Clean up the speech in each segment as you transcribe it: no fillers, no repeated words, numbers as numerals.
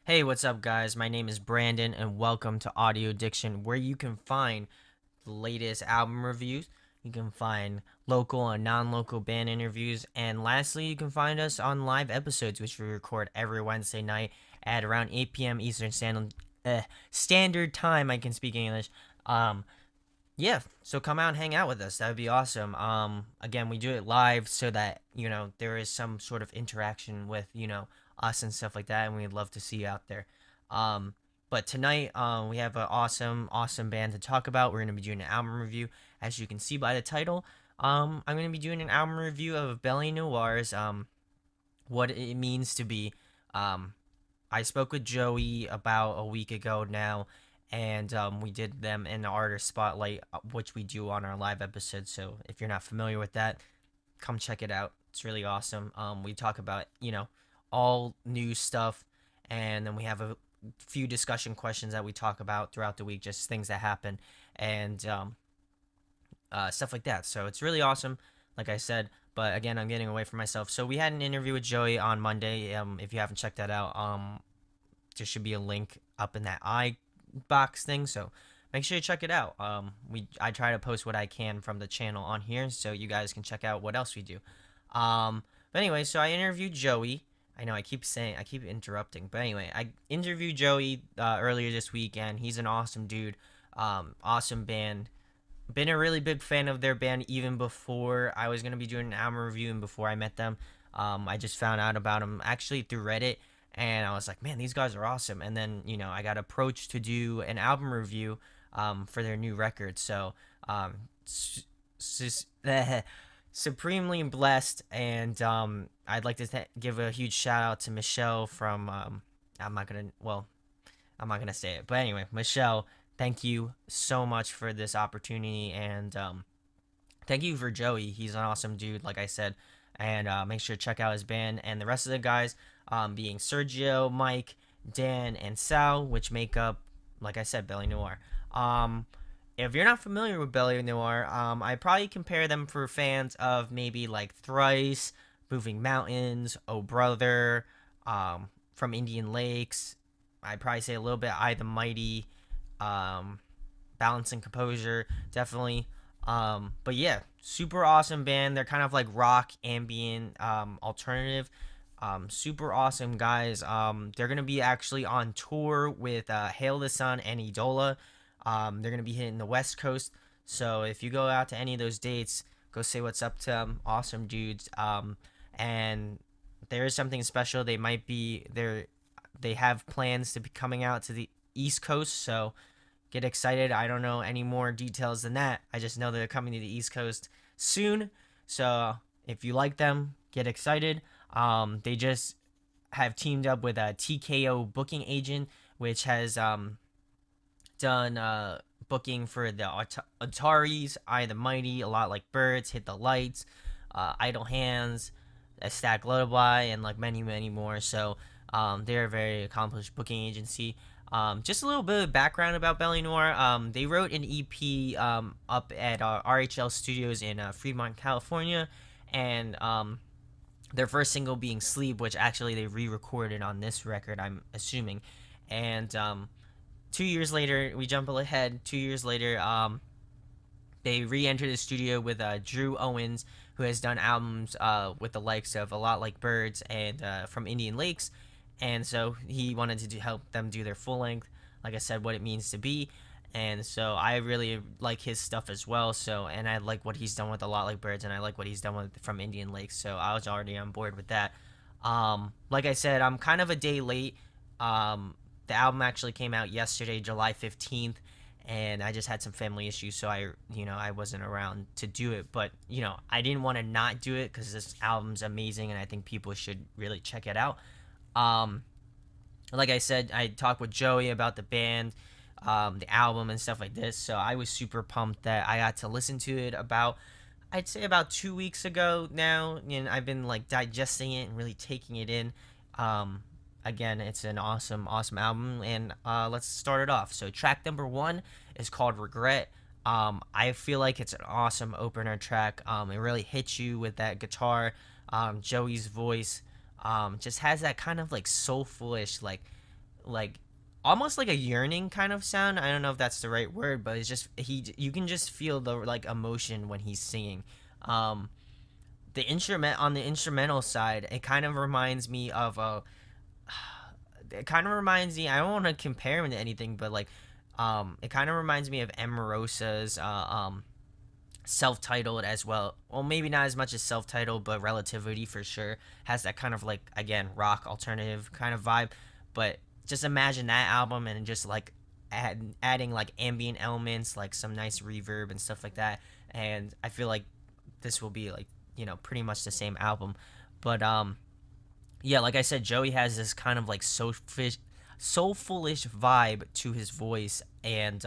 Hey, what's up, guys? My name is Brandon, and welcome to Audio Addiction, where you can find the latest album reviews. You can find local and non local band interviews. And lastly, you can find us on live episodes, which we record every Wednesday night at around 8 p.m. Eastern Standard Time. I can speak English. Um, yeah, so come out and hang out with us. That would be awesome. Again, we do it live so that, there is some sort of interaction with, us and stuff like that, and we'd love to see you out there. Um, but tonight, we have an awesome band to talk about. We're going to be doing an album review. As you can see by the title, I'm going to be doing an album review of Belle Noire's, what it means to be. Um, I spoke with Joey about a week ago now, and we did them in the artist spotlight, which we do on our live episode. So if you're not familiar with that, come check it out. It's really awesome. We talk about all new stuff, and then we have a few discussion questions that we talk about throughout the week, just things that happen and stuff like that. So it's really awesome, like I said. But again, I'm getting away from myself. So we had an interview with Joey on Monday. If you haven't checked that out, there should be a link up in that box thing, so make sure you check it out. I try to post what I can from the channel on here, so you guys can check out what else we do. But anyway, so I interviewed Joey. I know I keep interrupting, but anyway, I interviewed Joey earlier this week, and he's an awesome dude. Awesome band. Been a really big fan of their band even before I was gonna be doing an album review and before I met them. I just found out about them actually through Reddit, and I was like, man, these guys are awesome. And then I got approached to do an album review for their new record. So supremely blessed, and I'd like to give a huge shout out to Michelle from I'm not gonna say it, but anyway, Michelle, thank you so much for this opportunity, and thank you for Joey. He's an awesome dude, like I said, and make sure to check out his band and the rest of the guys, being Sergio, Mike, Dan, and Sal, which make up, like I said, Belle Noire. If you're not familiar with Belle Noire, I probably compare them for fans of maybe like Thrice, Moving Mountains, Oh Brother, from Indian Lakes. I'd probably say a little bit I the Mighty, Balance and Composure, definitely. But yeah, super awesome band. They're kind of like rock, ambient, alternative. Super awesome guys. They're gonna be actually on tour with Hail the Sun and Idola. They're gonna be hitting the West Coast. So if you go out to any of those dates, go say what's up to them. Awesome dudes. And there is something special. They might be there. They have plans to be coming out to the East Coast. So get excited. I don't know any more details than that. I just know they're coming to the East Coast soon. So if you like them, get excited. They just have teamed up with a TKO booking agent, which has done booking for the Ataris, I the Mighty, A Lot Like Birds, Hit the Lights, Idle Hands, A Stack Lullaby, and like many, many more. So they're a very accomplished booking agency. Just a little bit of background about Belle Noire. They wrote an EP up at RHL Studios in Fremont, California, and their first single being Sleep, which actually they re-recorded on this record, I'm assuming. And 2 years later, we jump ahead. 2 years later, they re-entered the studio with Drew Owens, who has done albums with the likes of A Lot Like Birds and from Indian Lakes. And so he wanted to help them do their full length, like I said, What It Means to Be. And so I really like his stuff as well. So, and I like what he's done with A Lot Like Birds, and I like what he's done with from Indian Lakes. So I was already on board with that. Like I said, I'm kind of a day late. The album actually came out yesterday, July 15th, and I just had some family issues, so I wasn't around to do it. But I didn't want to not do it because this album's amazing, and I think people should really check it out. Like I said, I talked with Joey about the band, the album, and stuff like this. So I was super pumped that I got to listen to it I'd say about 2 weeks ago now, and I've been like digesting it and really taking it in. Again, it's an awesome, awesome album, and let's start it off. So track number 1 is called Regret. I feel like it's an awesome opener track. It really hits you with that guitar. Joey's voice just has that kind of like soulful-ish, like like almost like a yearning kind of sound. I don't know if that's the right word, but it's just you can just feel the like emotion when he's singing. Um, the instrument on the instrumental side, it kind of reminds me of a. It kind of reminds me. I don't want to compare him to anything, but like, it kind of reminds me of Emarosa's self-titled as well. Well, maybe not as much as self-titled, but Relativity for sure has that kind of like again rock alternative kind of vibe. But just imagine that album and just like adding like ambient elements, like some nice reverb and stuff like that. And I feel like this will be like pretty much the same album. But yeah, like I said, Joey has this kind of like soulfulish vibe to his voice, and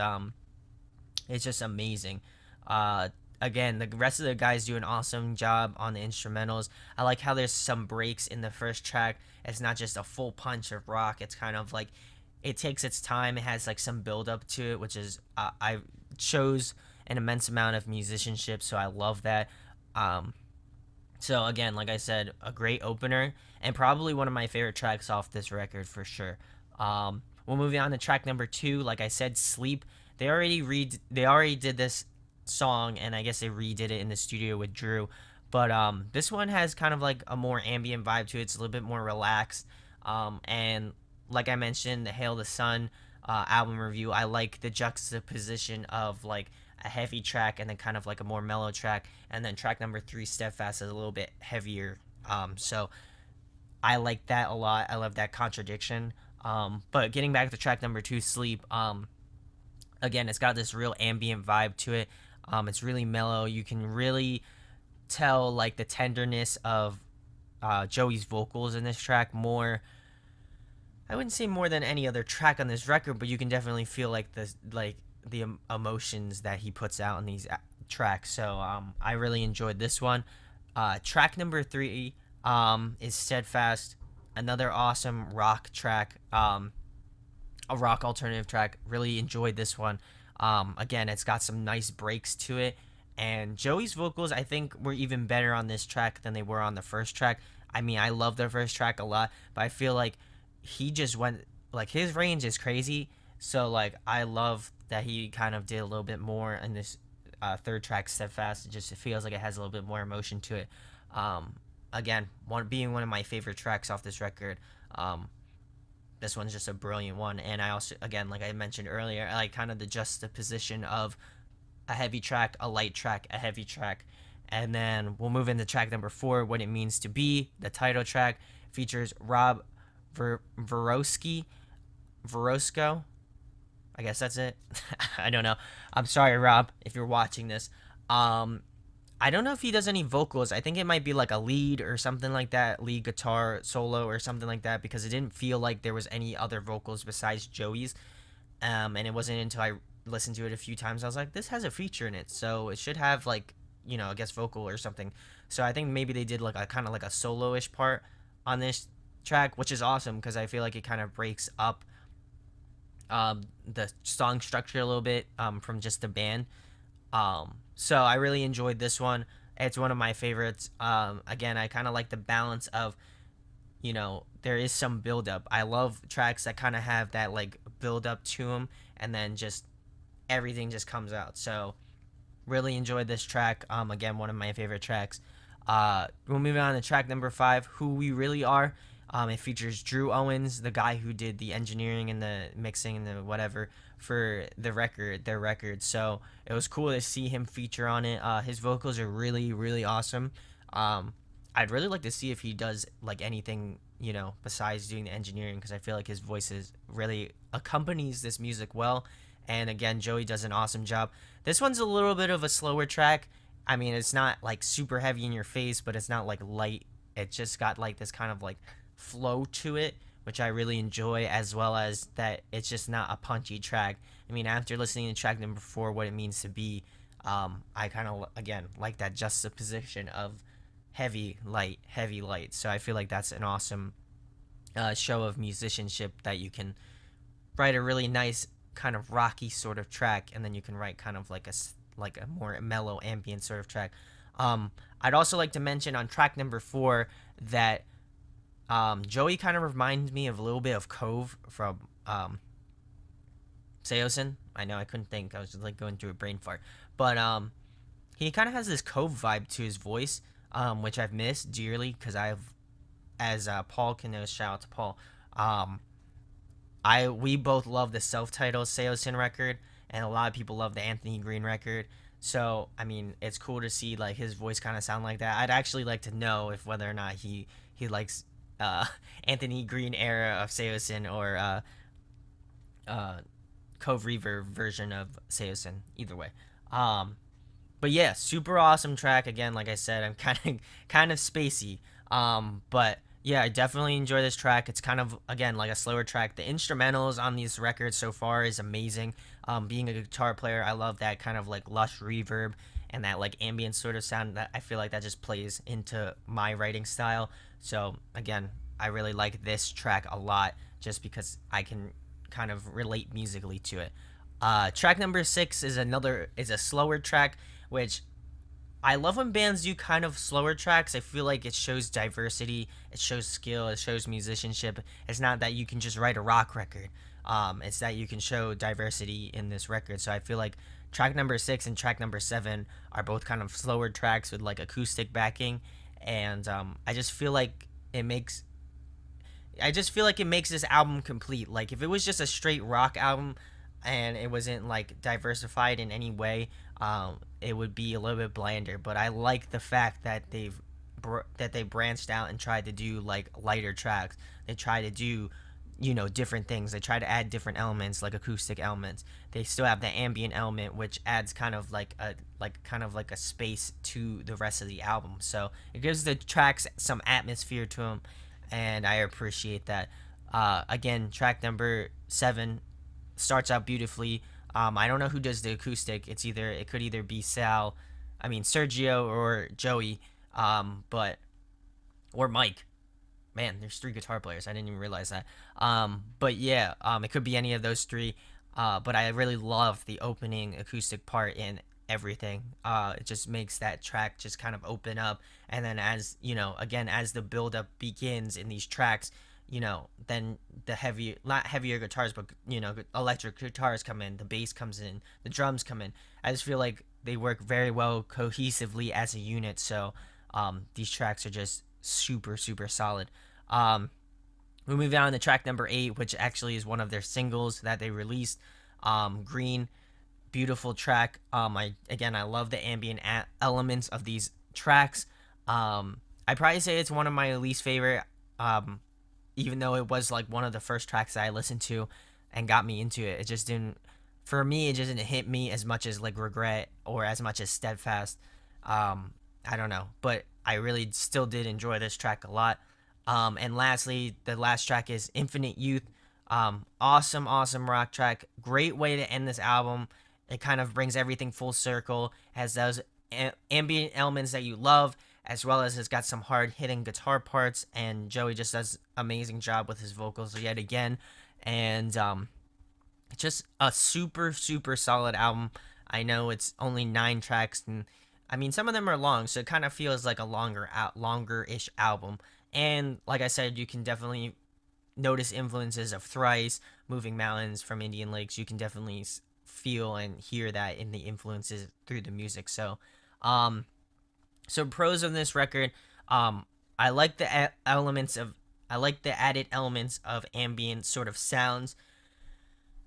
it's just amazing. Uh, Again, the rest of the guys do an awesome job on the instrumentals. I like how there's some breaks in the first track. It's not just a full punch of rock. It's kind of like it takes its time. It has like some build up to it, which is I shows an immense amount of musicianship. So I love that. Um, so again, like I said, a great opener and probably one of my favorite tracks off this record for sure. We'll move on to track number 2. Like I said, Sleep. They already did this song, and I guess they redid it in the studio with Drew. But this one has kind of like a more ambient vibe to it. It's a little bit more relaxed. And like I mentioned, the Hail the Sun album review, I like the juxtaposition of like a heavy track and then kind of like a more mellow track, and then track number 3, Steadfast, is a little bit heavier. So I like that a lot. I love that contradiction. But getting back to track number 2, Sleep. Again, it's got this real ambient vibe to it. It's really mellow. You can really tell like the tenderness of Joey's vocals in this track more. I wouldn't say more than any other track on this record, but you can definitely feel like the emotions that he puts out in these tracks. So I really enjoyed this one. Track number 3 is Steadfast, another awesome rock track. A rock alternative track. Really enjoyed this one. Again, it's got some nice breaks to it, and Joey's vocals I think were even better on this track than they were on the first track. I mean, I love the first track a lot, but I feel like he just went like his range is crazy. So like I love that he kind of did a little bit more in this third track, Steadfast. It feels like it has a little bit more emotion to it. Again, being one of my favorite tracks off this record. This one's just a brilliant one, and I also, again, like I mentioned earlier, I like kind of the juxtaposition of a heavy track, a light track, a heavy track, and then we'll move into track number 4, What It Means to Be. The title track features Rob Verosco. I guess that's it. I don't know. I'm sorry, Rob, if you're watching this. I don't know if he does any vocals. I think it might be like a lead or something like that, lead guitar solo or something like that, because it didn't feel like there was any other vocals besides Joey's. And it wasn't until I listened to it a few times I was like, this has a feature in it, so it should have like a guest vocal or something. So I think maybe they did like a kind of like a solo-ish part on this track, which is awesome because I feel like it kind of breaks up the song structure a little bit from just the band. So I really enjoyed this one. It's one of my favorites. Again, I kind of like the balance of, there is some build up. I love tracks that kind of have that like build up to them, and then just everything just comes out. So really enjoyed this track. Again, one of my favorite tracks. We'll move on to track number 5, Who We Really Are. It features Drew Owens, the guy who did the engineering and the mixing and the whatever for their record. So it was cool to see him feature on it. His vocals are really, really awesome. I'd really like to see if he does like anything, besides doing the engineering, because I feel like his voice really accompanies this music well. And again, Joey does an awesome job. This one's a little bit of a slower track. I mean, it's not like super heavy in your face, but it's not like light. It just got like this kind of like flow to it, which I really enjoy, as well as that it's just not a punchy track. I mean, after listening to track number 4, What It Means to Be, I kind of again like that juxtaposition of heavy light. So I feel like that's an awesome show of musicianship, that you can write a really nice kind of rocky sort of track, and then you can write kind of like a more mellow ambient sort of track. I'd also like to mention on track number 4 that Joey kind of reminds me of a little bit of Cove from Seosin. I know I couldn't think. I was just like going through a brain fart. But he kind of has this Cove vibe to his voice, which I've missed dearly because I've, as Paul can know, shout out to Paul. Um, we both love the self-titled Seosin record, and a lot of people love the Anthony Green record. So I mean, it's cool to see like his voice kind of sound like that. I'd actually like to know if whether or not he likes Anthony Green era of Seosin or uh, Cove Reaver version of Seosin. Either way. Um, but yeah, super awesome track. Again, like I said, I'm kind of spacey. But yeah, I definitely enjoy this track. It's kind of again like a slower track. The instrumentals on these records so far is amazing. Being a guitar player, I love that kind of like lush reverb and that like ambient sort of sound that I feel like that just plays into my writing style. So again, I really like this track a lot just because I can kind of relate musically to it. Track number 6 is a slower track, which I love when bands do kind of slower tracks. I feel like it shows diversity, it shows skill, it shows musicianship. It's not that you can just write a rock record. It's that you can show diversity in this record. So I feel like track number 6 and track number 7 are both kind of slower tracks with like acoustic backing, and I just feel like it makes this album complete. Like if it was just a straight rock album and it wasn't like diversified in any way, it would be a little bit blander. But I like the fact that they branched out and tried to do like lighter tracks. They try to do different things. They try to add different elements like acoustic elements. They still have the ambient element, which adds kind of like a space to the rest of the album. So it gives the tracks some atmosphere to them, and I appreciate that. Again, track number 7 starts out beautifully. I don't know who does the acoustic. It could either be Sergio or Joey, but or Mike. Man, there's 3 guitar players. I didn't even realize that. But yeah, it could be any of those 3. But I really love the opening acoustic part in everything. It just makes that track just kind of open up, and then as again as the build up begins in these tracks, then the not heavier guitars, but electric guitars come in, the bass comes in, the drums come in. I just feel like they work very well cohesively as a unit. So these tracks are just super super solid. We move on to track number 8, which actually is one of their singles that they released. Green, beautiful track. I love the ambient elements of these tracks. I probably say it's one of my least favorite. Even though it was like one of the first tracks that I listened to and got me into it, it just didn't. For me, it just didn't hit me as much as like Regret or as much as Steadfast. I don't know, but I really still did enjoy this track a lot. And lastly, the last track is Infinite Youth. Awesome, awesome rock track. Great way to end this album. It kind of brings everything full circle. Has those ambient elements that you love, as well as it's got some hard hitting guitar parts. And Joey just does amazing job with his vocals yet again. And just a super, super solid album. I know it's only 9 tracks, and I mean some of them are long, so it kind of feels like a longer-ish album. And like I said, you can definitely notice influences of Thrice, Moving Mountains from Indian Lakes. You can definitely feel and hear that in the influences through the music. So, pros of this record, I like I like the added elements of ambient sort of sounds.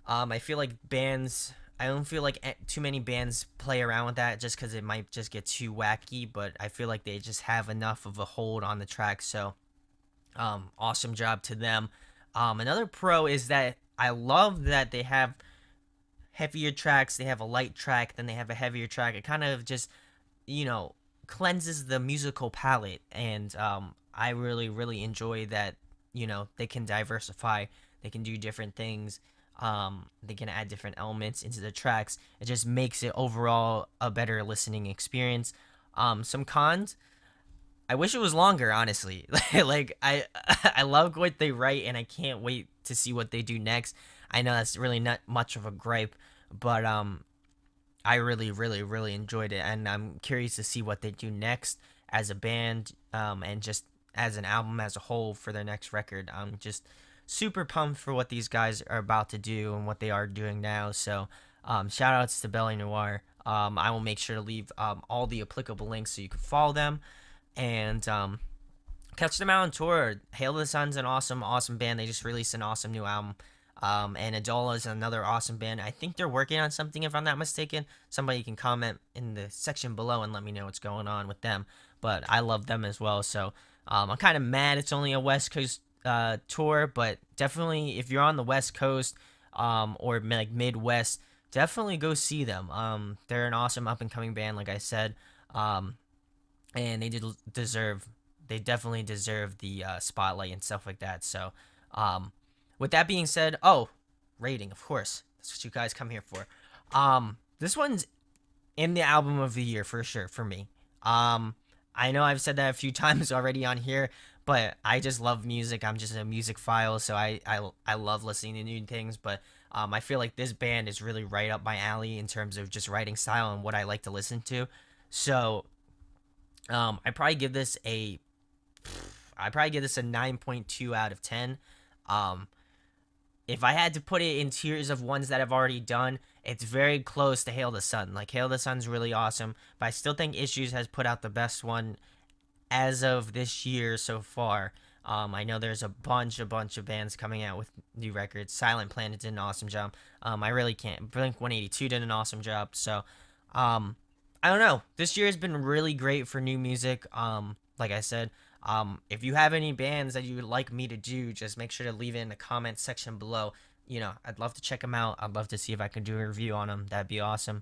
I feel like I don't feel like too many bands play around with that just because it might just get too wacky, but I feel like they just have enough of a hold on the track. So, awesome job to them. Another pro is that I love that they have heavier tracks. They have a light track, then they have a heavier track. It kind of just, cleanses the musical palette, and I really, really enjoy that. They can diversify. They can do different things. They can add different elements into the tracks. It just makes it overall a better listening experience. Some cons. I wish it was longer, honestly. Like I love what they write, and I can't wait to see what they do next. I know that's really not much of a gripe, but I really, really, really enjoyed it, and I'm curious to see what they do next as a band, and just as an album as a whole for their next record. I'm just super pumped for what these guys are about to do and what they are doing now. So shout outs to Belle Noire. I will make sure to leave all the applicable links so you can follow them and catch them out on tour. Hail to the Sun's an awesome band. They just released an awesome new album. And Adola is another awesome band. I think they're working on something, if I'm not mistaken. Somebody can comment in the section below and let me know what's going on with them. But I love them as well. So I'm kind of mad it's only a West Coast tour, but definitely if you're on the West Coast or like Midwest, definitely go see them. They're an awesome up and coming band, like I said, and they definitely deserve the spotlight and stuff like that. So, with that being said, rating, of course, that's what you guys come here for. This one's in the album of the year for sure for me. I know I've said that a few times already on here, but I just love music. I'm just a music file, so I love listening to new things. But I feel like this band is really right up my alley in terms of just writing style and what I like to listen to. So I probably give this a 9.2 out of 10. If I had to put it in tiers of ones that I've already done, it's very close to Hail the Sun. Like, Hail the Sun's really awesome, but I still think Issues has put out the best one as of this year so far. I know there's a bunch of bands coming out with new records. Silent Planet did an awesome job. I really can't. Blink 182 did an awesome job. So, I don't know. This year has been really great for new music. Like I said, if you have any bands that you would like me to do, just make sure to leave it in the comment section below. I'd love to check them out. I'd love to see if I can do a review on them. That'd be awesome.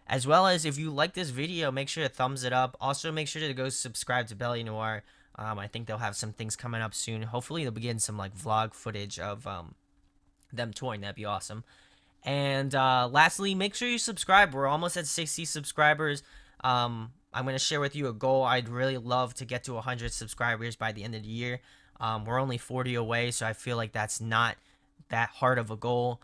As well as if you like this video, make sure to thumbs it up. Also, make sure to go subscribe to Belle Noire. I think they'll have some things coming up soon. Hopefully, they'll be getting some like vlog footage of them touring. That'd be awesome. And lastly, make sure you subscribe. We're almost at 60 subscribers. I'm going to share with you a goal. I'd really love to get to 100 subscribers by the end of the year. We're only 40 away, so I feel like that's not that hard of a goal.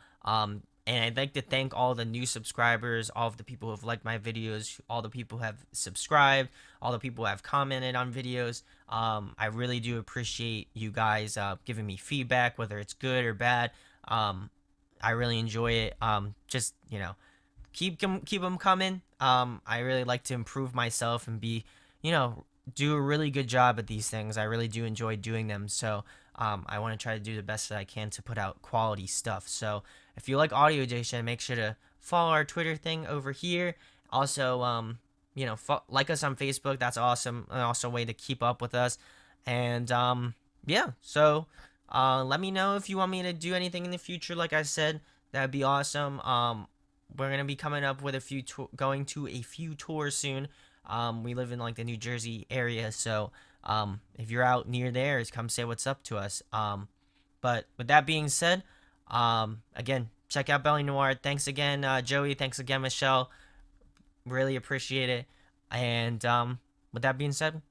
And I'd like to thank all the new subscribers, all of the people who have liked my videos, all the people who have subscribed, all the people who have commented on videos. I really do appreciate you guys giving me feedback, whether it's good or bad. I really enjoy it. Just, keep them coming. I really like to improve myself and be, do a really good job at these things. I really do enjoy doing them. So I want to try to do the best that I can to put out quality stuff. So if you like Audio Diction, make sure to follow our Twitter thing over here. Also, like us on Facebook. That's awesome. And also a way to keep up with us. And yeah, so let me know if you want me to do anything in the future. Like I said, that'd be awesome. We're gonna be coming up with going to a few tours soon. We live in like the New Jersey area, so if you're out near there, come say what's up to us. But with that being said, again, check out Belle Noire. Thanks again, Joey. Thanks again, Michelle. Really appreciate it. And with that being said,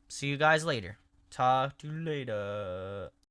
see you guys later. Talk to you later.